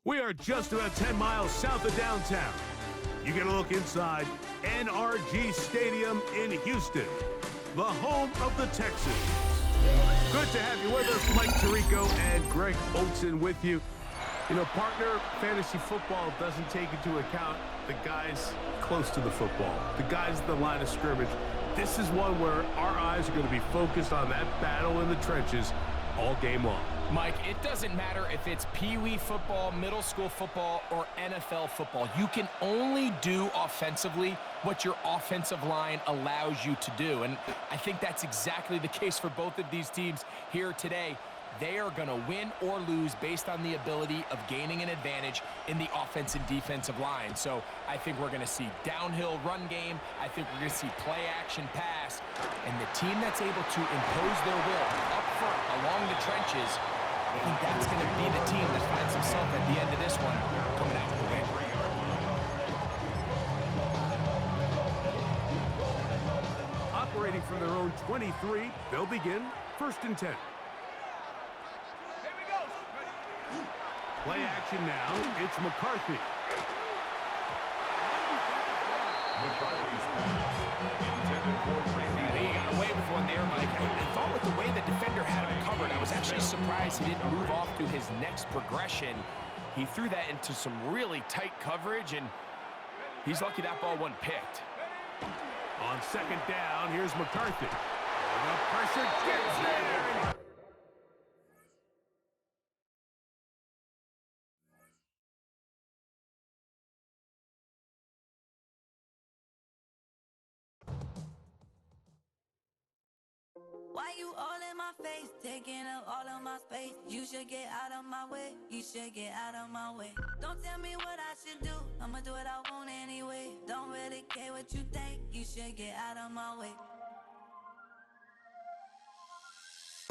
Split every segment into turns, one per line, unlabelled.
We are just about 10 miles south of downtown. You get a look inside NRG Stadium in Houston, the home of the Texans. Good to have you with us. Mike Tirico and Greg Olson with you. You know, partner, fantasy football doesn't take into account the guys close to the football, the guys at the line of scrimmage. This is one where our eyes are going to be focused on that battle in the trenches all game long.
Mike, it doesn't matter if it's Pee-wee football, middle school football, or NFL football. You can only do offensively what your offensive line allows you to do. And I think that's exactly the case for both of these teams here today. They are going to win or lose based on the ability of gaining an advantage in the offense and defensive line. So I think we're going to see downhill run game. I think we're going to see play action pass. And the team that's able to impose their will up front along the trenches, I think that's going to be the team that finds himself at the end of this one coming out with the win.
Operating from their own 23, they'll begin 1st and 10. Play action now. It's McCarthy.
He got away with one there, Mike. I thought with the way the defender had him covered, I was actually surprised he didn't move off to his next progression. He threw that into some really tight coverage, and he's lucky that ball wasn't picked.
On 2nd down, here's McCarthy. The pressure gets there.
Why you all in my face, taking up all of my space? You should get out of my way, you should get out of my way. Don't tell me what I should do, I'ma do what I want anyway. Don't really care what you think, you should get out of my way.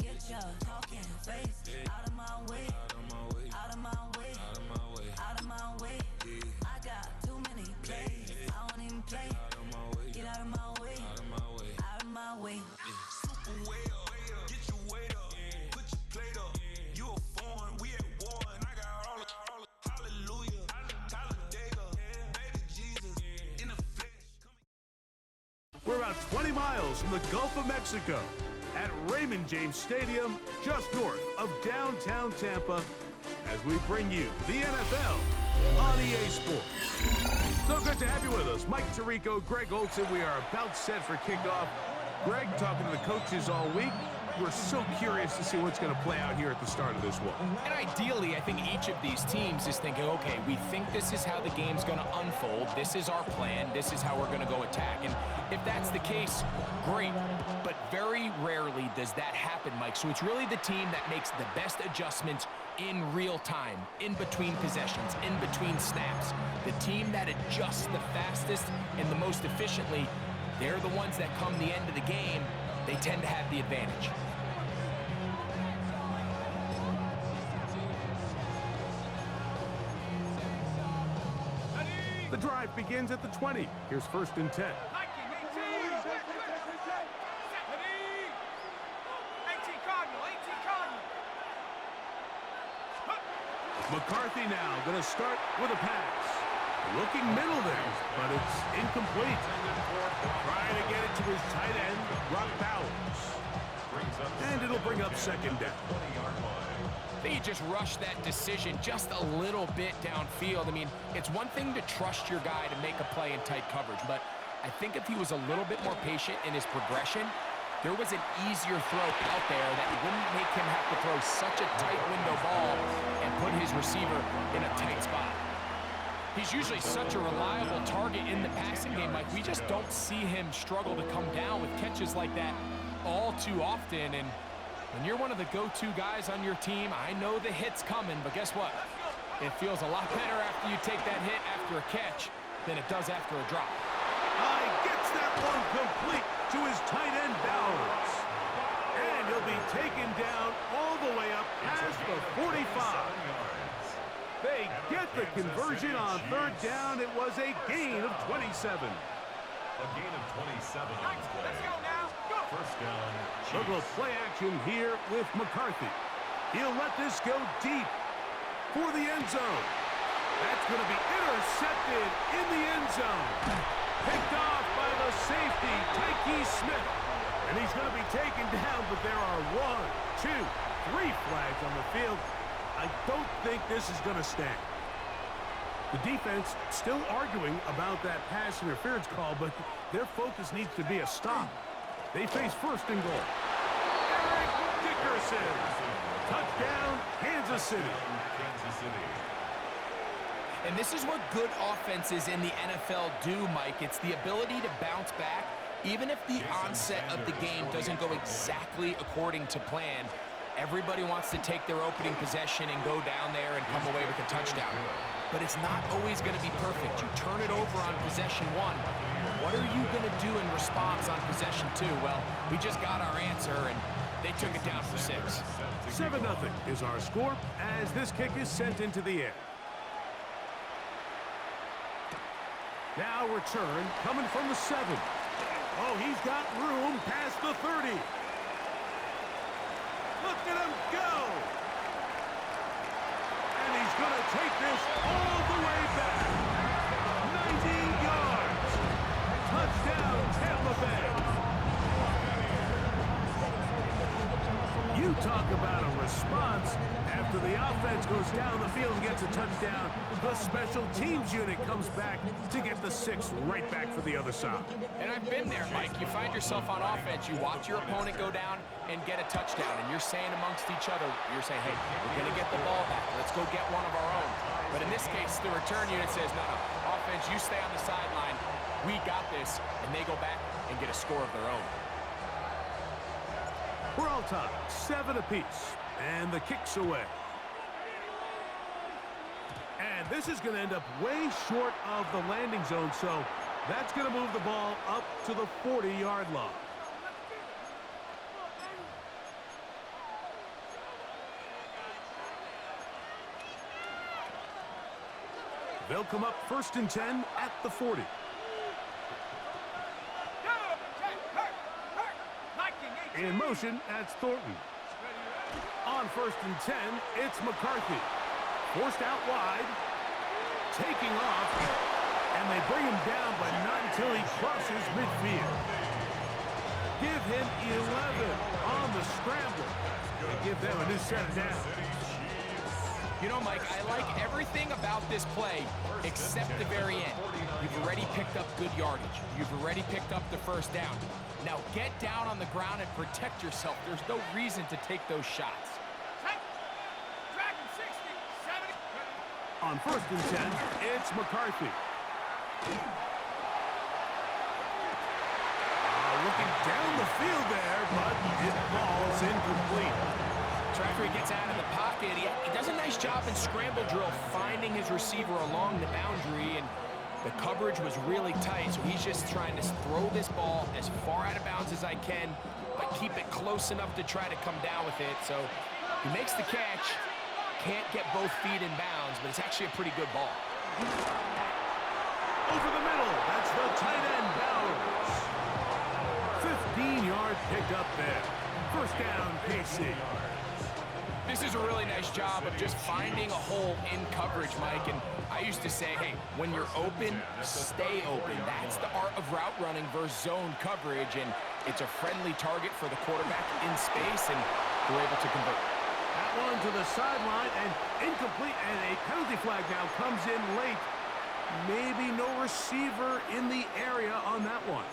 Get your talking face out of my way, out of my way, out of my way, out of my way. I got too many plays, I don't even play. Get out of my way, out of my way, out of my way.
Way up, get your weight up, put your plate up. You a foreign, we at war, and I got all the hallelujah, Talladega, baby Jesus, in the flesh.
We're about 20 miles from the Gulf of Mexico at Raymond James Stadium, just north of downtown Tampa, as we bring you the NFL on EA Sports. So good to have you with us. Mike Tirico, Greg Olson. We are about set for kickoff. Greg, talking to the coaches all week, we're so curious to see what's going to play out here at the start of this one.
And ideally, I think each of these teams is thinking, okay, we think this is how the game's going to unfold. This is our plan. This is how we're going to go attack. And if that's the case, great. But very rarely does that happen, Mike. So it's really the team that makes the best adjustments in real time, in between possessions, in between snaps. The team that adjusts the fastest and the most efficiently, they're the ones that come the end of the game, they tend to have the advantage.
The drive begins at the 20. Here's 1st and 10. McCarthy now going to start with a pass. Looking middle there, but it's incomplete. Trying to get it to his tight end, Rock Bowers. And it'll bring up 2nd down.
I think he just rushed that decision just a little bit downfield. I mean, it's one thing to trust your guy to make a play in tight coverage, but I think if he was a little bit more patient in his progression, there was an easier throw out there that wouldn't make him have to throw such a tight window ball and put his receiver in a tight spot. He's usually such a reliable target in the passing game. Like, we just don't see him struggle to come down with catches like that all too often. And when you're one of the go-to guys on your team, I know the hit's coming, but guess what? It feels a lot better after you take that hit after a catch than it does after a drop.
He gets that one complete to his tight end, Bowers. And he'll be taken down all the way up past the 45. They get the conversion on 3rd down. It was a gain of 27.
A gain of 27 on the play.
Let's go now. Go.
1st down.
Look at play action here with McCarthy. He'll let this go deep for the end zone. That's going to be intercepted in the end zone. Picked off by the safety, Tyke Smith. And he's going to be taken down, but there are 1, 2, 3 flags on the field. I don't think this is going to stand. The defense still arguing about that pass interference call, but their focus needs to be a stop. They face first and goal. Eric Dickerson. Touchdown, Kansas City.
And this is what good offenses in the NFL do, Mike. It's the ability to bounce back, even if the onset of the game doesn't go exactly according to plan. Everybody wants to take their opening possession and go down there and come away with a touchdown. But it's not always going to be perfect. You turn it over on possession 1. What are you going to do in response on possession 2? Well, we just got our answer, and they took it down for 6.
7-0 is our score as this kick is sent into the air. Now return coming from the 7. Oh, he's got room past the 30. Look at him go! And he's going to take this all the way back. 90 yards. Touchdown, Tampa Bay. You talk about a response. After the offense goes down the field and gets a touchdown, the special teams unit comes back to get the 6 right back for the other side.
And I've been there, Mike. You find yourself on offense, you watch your opponent go down and get a touchdown, and you're saying amongst each other, you're saying, hey, we're going to get the ball back. Let's go get one of our own. But in this case, the return unit says, no, offense, you stay on the sideline. We got this, and they go back and get a score of their own.
We're all tied, 7 apiece, and the kick's away. And this is going to end up way short of the landing zone, so that's going to move the ball up to the 40-yard line. They'll come up 1st and 10 at the 40. In motion, that's Thornton. On 1st and 10, it's McCarthy. Forced out wide. Taking off. And they bring him down, but not until he crosses midfield. Give him 11 on the scramble. And give them a new set of downs.
You know, Mike, I like everything about this play except the very end. You've already picked up good yardage. You've already picked up the first down. Now get down on the ground and protect yourself. There's no reason to take those shots.
On 1st and 10, it's McCarthy. Looking down the field there, but it falls incomplete.
Trafford gets out of the pocket. He does a nice job in scramble drill finding his receiver along the boundary, and the coverage was really tight, so he's just trying to throw this ball as far out of bounds as I can, but keep it close enough to try to come down with it. So he makes the catch. Can't get both feet in bounds, but it's actually a pretty good ball.
Over the middle, that's the tight end, Bowers. 15-yard pickup there. First down, KC.
This is a really nice job of just finding a hole in coverage, Mike. And I used to say, hey, when you're open, stay open. That's the art of route running versus zone coverage. And it's a friendly target for the quarterback in space, and they're able to convert.
That one to the sideline and incomplete, and a penalty flag now comes in late. Maybe no receiver in the area on that one.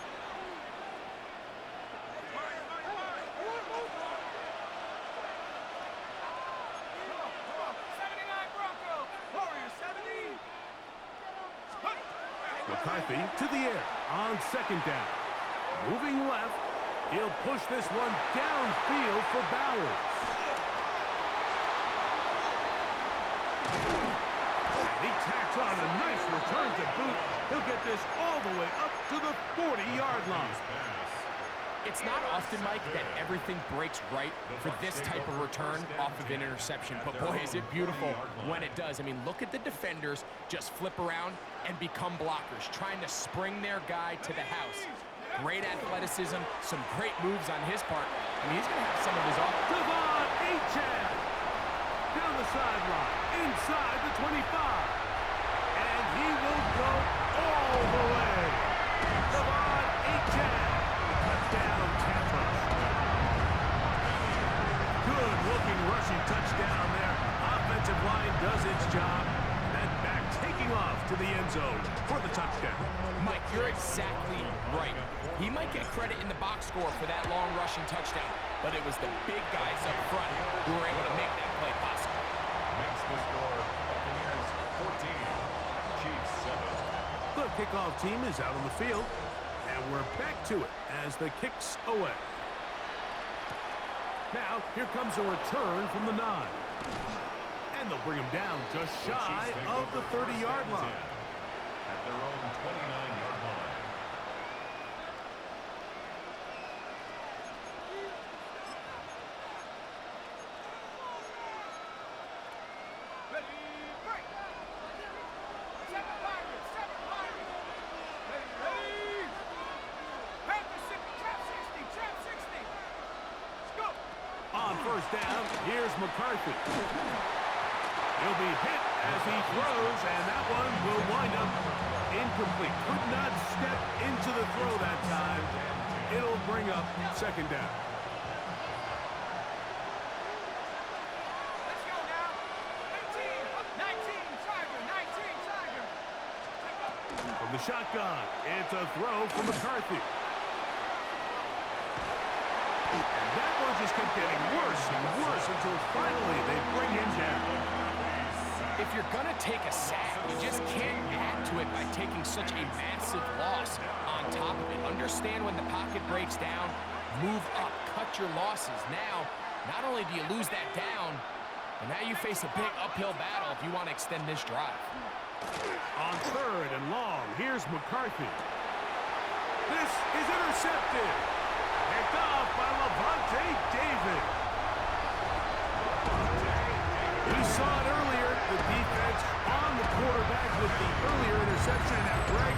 McCarthy to the air on 2nd down. Moving left, he'll push this one downfield for Bowers. And he tacks on a nice return to boot. He'll get this all the way up to the 40-yard line.
It's not often, Mike, that everything breaks right for this type of return off of an interception. But boy, is it beautiful when it does. I mean, look at the defenders just flip around and become blockers, trying to spring their guy to the house. Great athleticism, some great moves on his part. I mean, he's going to have some of his off.
Devon Achane down the sideline, inside the 25. go all the way. Devon Achane. Touchdown, Tampa. Good-looking rushing touchdown there. Offensive line does its job. That back taking off to the end zone for the touchdown.
Mike, you're exactly right. He might get credit in the box score for that long rushing touchdown, but it was the big guys up front who were able to make that play possible.
Makes the score Buccaneers 14, Chiefs 7.
The kickoff team is out on the field, and we're back to it as the kick's away. Now, here comes a return from the 9. And they'll bring him down just shy of the 30-yard line.
At their own 29-yard line.
On first down, here's McCarthy. He'll be hit as he throws, and that one will wind up incomplete. Could not step into the throw that time. It'll bring up second down.
Let's go now. 19, Tiger, 19, Tiger.
From the shotgun, it's a throw from McCarthy. And that one just kept getting worse and worse until finally they bring him down.
If you're going to take a sack, you just can't add to it by taking such a massive loss on top of it. Understand when the pocket breaks down, move up, cut your losses. Now, not only do you lose that down, but now you face a big uphill battle if you want to extend this drive.
On third and long, here's McCarthy. This is intercepted. Picked off by Levante David. We saw it earlier, the defense on the quarterback with the earlier interception. Now, Greg,